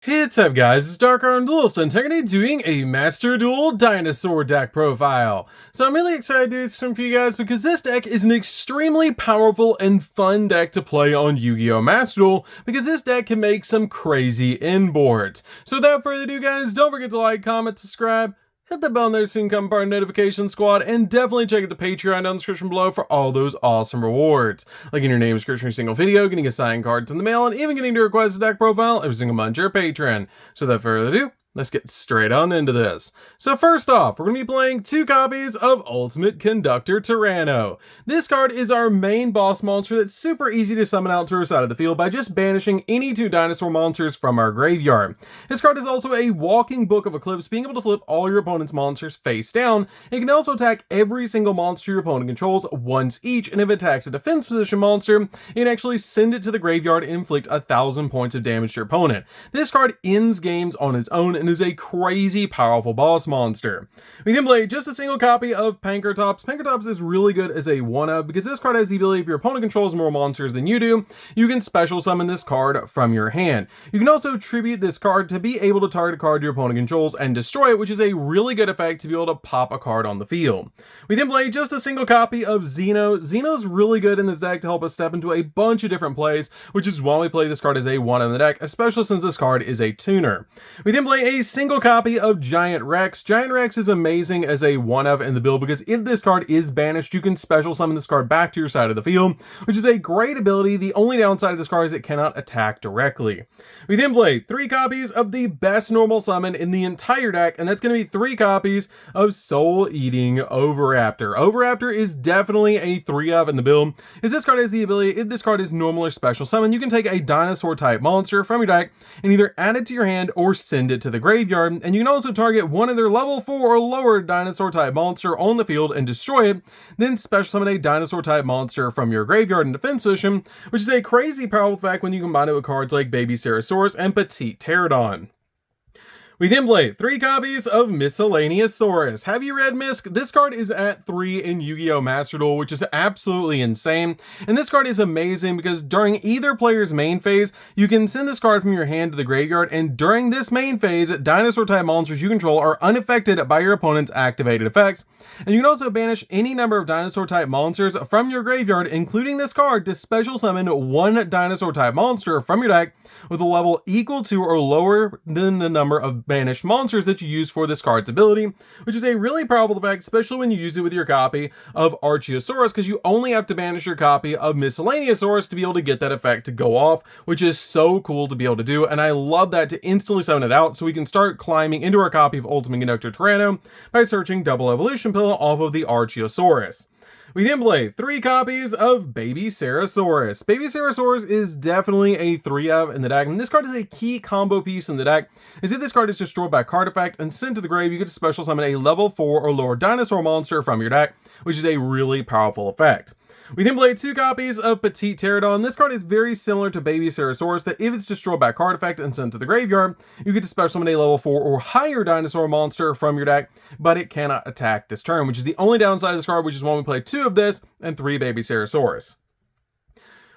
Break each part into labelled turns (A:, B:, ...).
A: Hey, what's up guys, it's DarkArmedDuelist and today I'm doing a Master Duel Dinosaur deck profile. So I'm really excited to do this one for you guys because this deck is an extremely powerful and fun deck to play on Yu-Gi-Oh! Master Duel because this deck can make some crazy inboards. So without further ado guys, don't forget to like, comment, subscribe, hit the bell there so you can become part of the notification squad, and definitely check out the Patreon down in the description below for all those awesome rewards. Like in your name description every single video, getting a signed card in the mail, and even getting to request a deck profile every single month to your Patreon. So without further ado, let's get straight on into this. So first off, we're going to be playing 2 copies of Ultimate Conductor Tyranno. This card is our main boss monster that's super easy to summon out to our side of the field by just banishing any 2 dinosaur monsters from our graveyard. This card is also a walking book of Eclipse, being able to flip all your opponent's monsters face down. It can also attack every single monster your opponent controls once each, and if it attacks a defense position monster, it can actually send it to the graveyard and inflict 1,000 points of damage to your opponent. This card ends games on its own and is a crazy powerful boss monster. We then play just a single copy of Pankratops. Pankratops is really good as a 1-of because this card has the ability if your opponent controls more monsters than you do, you can special summon this card from your hand. You can also tribute this card to be able to target a card your opponent controls and destroy it, which is a really good effect to be able to pop a card on the field. We then play just a single copy of Xeno. Xeno's really good in this deck to help us step into a bunch of different plays, which is why we play this card as a 1 in the deck, especially since this card is a tuner. We then play a single copy of Giant Rex. Giant Rex is amazing as a 1-of in the build because if this card is banished, you can special summon this card back to your side of the field, which is a great ability. The only downside of this card is it cannot attack directly. We then play 3 copies of the best normal summon in the entire deck, and that's going to be 3 copies of Soul Eating Oviraptor. Oviraptor is definitely a 3-of in the build, as this card has the ability, if this card is normal or special summon, you can take a dinosaur type monster from your deck and either add it to your hand or send it to the graveyard, and you can also target one of their level 4 or lower dinosaur type monster on the field and destroy it, then special summon a dinosaur type monster from your graveyard in defense position, which is a crazy powerful effect when you combine it with cards like Baby Ceratosaurus and Petite Pterodon. We then play 3 copies of Miscellaneousaurus. Have you read Misc? This card is at 3 in Yu-Gi-Oh! Master Duel, which is absolutely insane. And this card is amazing because during either player's main phase, you can send this card from your hand to the graveyard, and during this main phase, dinosaur type monsters you control are unaffected by your opponent's activated effects. And you can also banish any number of dinosaur type monsters from your graveyard, including this card, to special summon 1 dinosaur type monster from your deck with a level equal to or lower than the number of banished monsters that you use for this card's ability, which is a really powerful effect, especially when you use it with your copy of Archaeosaurus, because you only have to banish your copy of Miscellaneousaurus to be able to get that effect to go off, which is so cool to be able to do. And I love that to instantly summon it out so we can start climbing into our copy of Ultimate Conductor Tyranno by searching Double Evolution Pill off of the Archaeosaurus. We then play 3 copies of Baby Ceratosaurus. Baby Ceratosaurus is definitely a 3-of in the deck, and this card is a key combo piece in the deck, as if this card is destroyed by a card effect and sent to the grave, you get to special summon a level 4 or lower dinosaur monster from your deck, which is a really powerful effect. We then play 2 copies of Petite Pterodon. This card is very similar to Baby Ceratosaurus, that if it's destroyed by a card effect and sent to the graveyard, you get to special summon a level 4 or higher dinosaur monster from your deck, but it cannot attack this turn, which is the only downside of this card, which is why we play 2 of this and 3 Baby Ceratosaurus.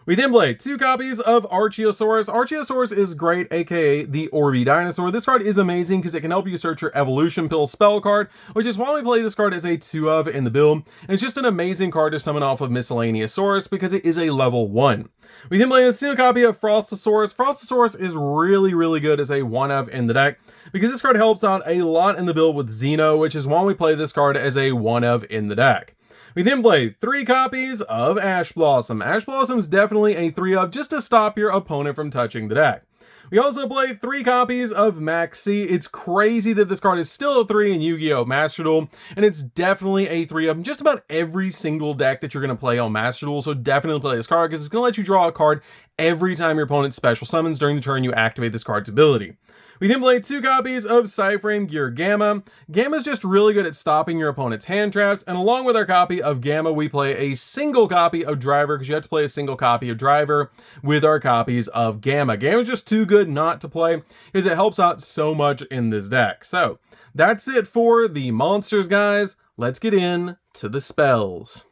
A: We then play 2 copies of Archaeosaurus. Archaeosaurus is great, aka the Orby Dinosaur. This card is amazing because it can help you search your Evolution Pill spell card, which is why we play this card as a 2-of in the build. And it's just an amazing card to summon off of Miscellaneousaurus because it is a level 1. We then play a single copy of Frostosaurus. Frostosaurus is really good as a 1-of in the deck because this card helps out a lot in the build with Xeno, which is why we play this card as a 1-of in the deck. We then play 3 copies of Ash Blossom. Ash Blossom is definitely a 3-of just to stop your opponent from touching the deck. We also play 3 copies of Maxi. It's crazy that this card is still a 3 in Yu-Gi-Oh! Master Duel, and it's definitely a 3-of in just about every single deck that you're going to play on Master Duel, so definitely play this card because it's going to let you draw a card every time your opponent special summons during the turn you activate this card's ability. We then play 2 copies of Cyframe Gear Gamma. Gamma is just really good at stopping your opponent's hand traps, and along with our copy of Gamma, we play a single copy of Driver, because you have to play a single copy of Driver with our copies of Gamma. Gamma is just too good not to play, because it helps out so much in this deck. So, that's it for the monsters, guys. Let's get in to the spells.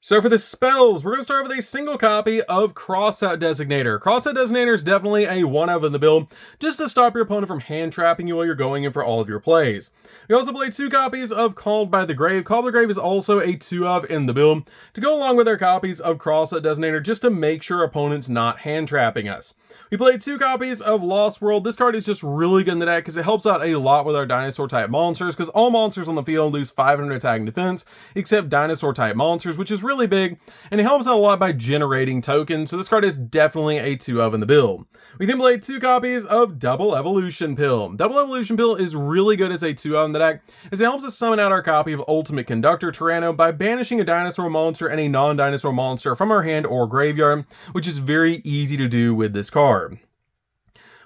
A: So for the spells, we're going to start with a single copy of Crossout Designator. Crossout Designator is definitely a one-of in the build, just to stop your opponent from hand-trapping you while you're going in for all of your plays. We also play 2 copies of Called by the Grave. Called by the Grave is also a 2-of in the build, to go along with our copies of Crossout Designator, just to make sure opponents not hand-trapping us. We played 2 copies of Lost World. This card is just really good in the deck because it helps out a lot with our dinosaur-type monsters, because all monsters on the field lose 500 attack and defense, except dinosaur-type monsters, which is really big, and it helps out a lot by generating tokens, so this card is definitely a 2-of in the build. We then played 2 copies of Double Evolution Pill. Double Evolution Pill is really good as a 2-of in the deck, as it helps us summon out our copy of Ultimate Conductor Tyranno by banishing a dinosaur monster and a non-dinosaur monster from our hand or graveyard, which is very easy to do with this card.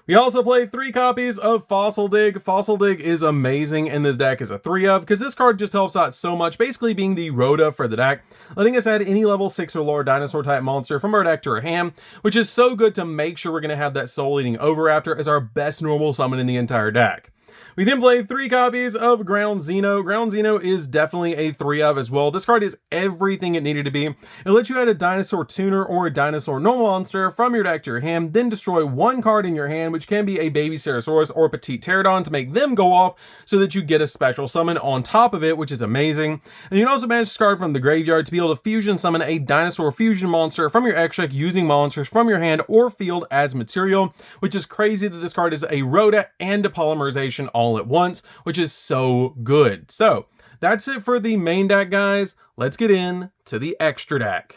A: We also play 3 copies of Fossil Dig. Fossil Dig is amazing in this deck as a 3-of, because this card just helps out so much, basically being the Rhoda for the deck, letting us add any level 6 or lower dinosaur type monster from our deck to our hand, which is so good to make sure we're going to have that Soul Eating Oviraptor as our best normal summon in the entire deck. We then played 3 copies of Ground Xeno. Ground Xeno is definitely a 3-of as well. This card is everything it needed to be. It lets you add a dinosaur tuner or a dinosaur normal monster from your deck to your hand, then destroy 1 card in your hand, which can be a baby Ceratosaurus or a petite pterodon, to make them go off so that you get a special summon on top of it, which is amazing. And you can also banish this card from the graveyard to be able to fusion summon a dinosaur fusion monster from your extra deck using monsters from your hand or field as material, which is crazy that this card is a Rhoda and a polymerization all at once, which is so good. So that's it for the main deck, guys. Let's get in to the extra deck.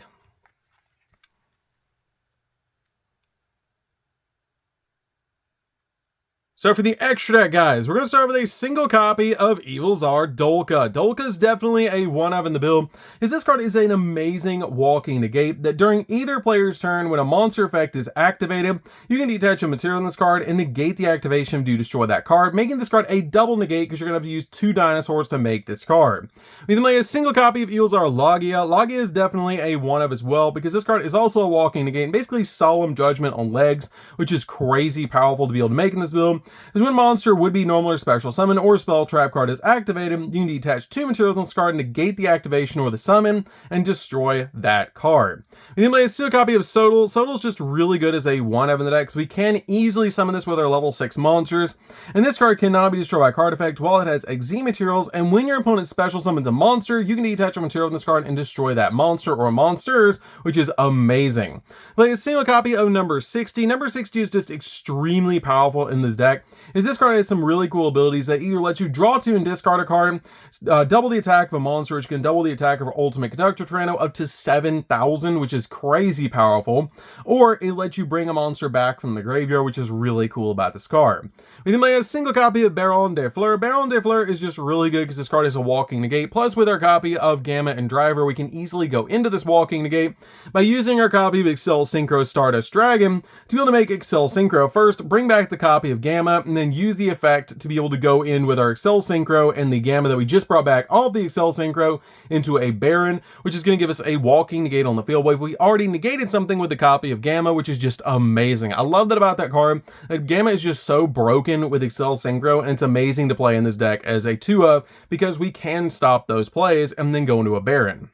A: So for the extra deck, guys, we're going to start with a single copy of Evil Tsar Dolka. Dolka is definitely a 1-of in the build, as this card is an amazing walking negate that during either player's turn, when a monster effect is activated, you can detach a material in this card and negate the activation to destroy that card, making this card a double negate because you're going to have to use 2 dinosaurs to make this card. We then play a single copy of Evil Tsar Logia. Logia is definitely a 1-of as well, because this card is also a walking negate and basically Solemn Judgment on legs, which is crazy powerful to be able to make in this build. Is when monster would be normal or special summon or spell trap card is activated, you can detach 2 materials on this card, negate the activation or the summon, and destroy that card. We then play a single copy of Sodal. Sodal is just really good as a 1-of in the deck, so we can easily summon this with our level 6 monsters. And this card cannot be destroyed by card effect while it has Xe materials, and when your opponent special summons a monster, you can detach a material on this card and destroy that monster or monsters, which is amazing. Play a single copy of Number 60. Number 60 is just extremely powerful in this deck, is this card has some really cool abilities that either let you draw 2 and discard a card, double the attack of a monster, which can double the attack of Ultimate Conductor Tyranno up to 7,000, which is crazy powerful, or it lets you bring a monster back from the graveyard, which is really cool about this card. We then play a single copy of Baron de Fleur. Baron de Fleur is just really good because this card is a walking negate, plus with our copy of Gamma and Driver, we can easily go into this walking negate by using our copy of Excel Synchro Stardust Dragon to be able to make Excel Synchro first, bring back the copy of Gamma, and then use the effect to be able to go in with our Excel Synchro and the Gamma that we just brought back, all of the Excel Synchro into a Baron, which is going to give us a walking negate on the field wave. We already negated something with the copy of Gamma, which is just amazing. I love that about that card. Gamma is just so broken with Excel Synchro, and it's amazing to play in this deck as a 2-of because we can stop those plays and then go into a Baron.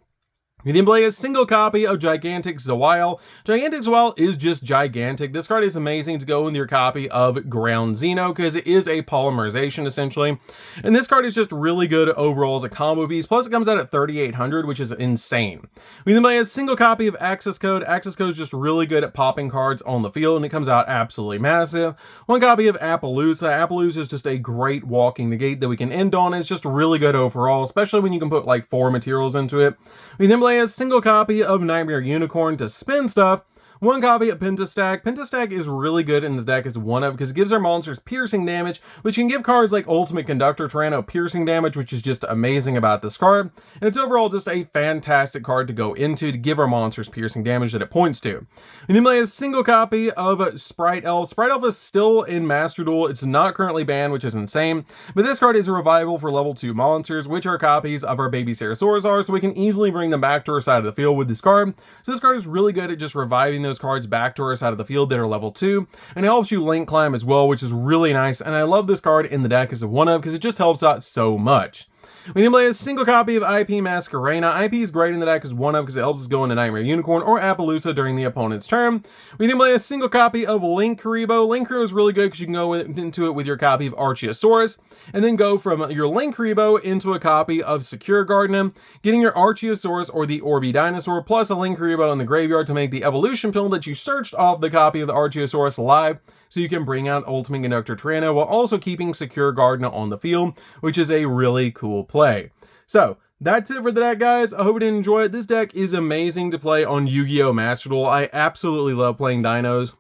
A: We then play a single copy of Gigantic Zawile. Gigantic Zawile is just gigantic. This card is amazing to go with your copy of Ground Xeno because it is a polymerization essentially. And this card is just really good overall as a combo piece. Plus it comes out at 3,800, which is insane. We then play a single copy of Access Code. Access Code is just really good at popping cards on the field, and it comes out absolutely massive. 1 copy of Appaloosa. Appaloosa is just a great walking negate that we can end on. It's just really good overall, especially when you can put like 4 materials into it. We then play a single copy of Nightmare Unicorn to spin stuff. 1 copy of Pentastack. Pentastack is really good in this deck as 1-of because it gives our monsters piercing damage, which can give cards like Ultimate Conductor Tyranno piercing damage, which is just amazing about this card. And it's overall just a fantastic card to go into to give our monsters piercing damage that it points to. And then play a single copy of Sprite Elf. Sprite Elf is still in Master Duel. It's not currently banned, which is insane. But this card is a revival for level 2 monsters, which are copies of our baby Ceratosaurs, so we can easily bring them back to our side of the field with this card. So this card is really good at just reviving those cards back to our side of the field that are level 2, and it helps you link climb as well, which is really nice. And I love this card in the deck as a 1-of because it just helps out so much. We then play a single copy of IP Masquerena. IP is great in the deck as one of because it helps us go into Nightmare Unicorn or Appaloosa during the opponent's turn. We then play a single copy of Linkuriboh. Linkuriboh is really good because you can go into it with your copy of Archeosaurus, and then go from your Linkuriboh into a copy of Secure Gardener, getting your Archeosaurus or the Orby Dinosaur plus a Linkuriboh in the graveyard to make the evolution pill that you searched off the copy of the Archeosaurus alive, so you can bring out Ultimate Conductor Tyranno while also keeping Secure Gardener on the field, which is a really cool play. So that's it for the deck, guys. I hope you did enjoy it. This deck is amazing to play on Yu-Gi-Oh! Master Duel. I absolutely love playing dinos.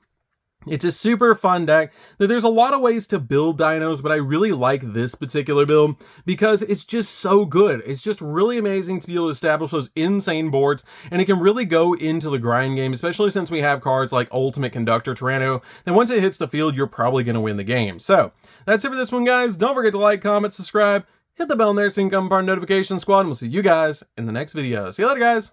A: It's a super fun deck. There's a lot of ways to build dinos, but I really like this particular build because it's just so good. It's just really amazing to be able to establish those insane boards, and it can really go into the grind game, especially since we have cards like Ultimate Conductor Tyranno. Then once it hits the field, you're probably going to win the game. So that's it for this one, guys. Don't forget to like, comment, subscribe, hit the bell in there so you can become part of the notification squad, and we'll see you guys in the next video. See you later, guys.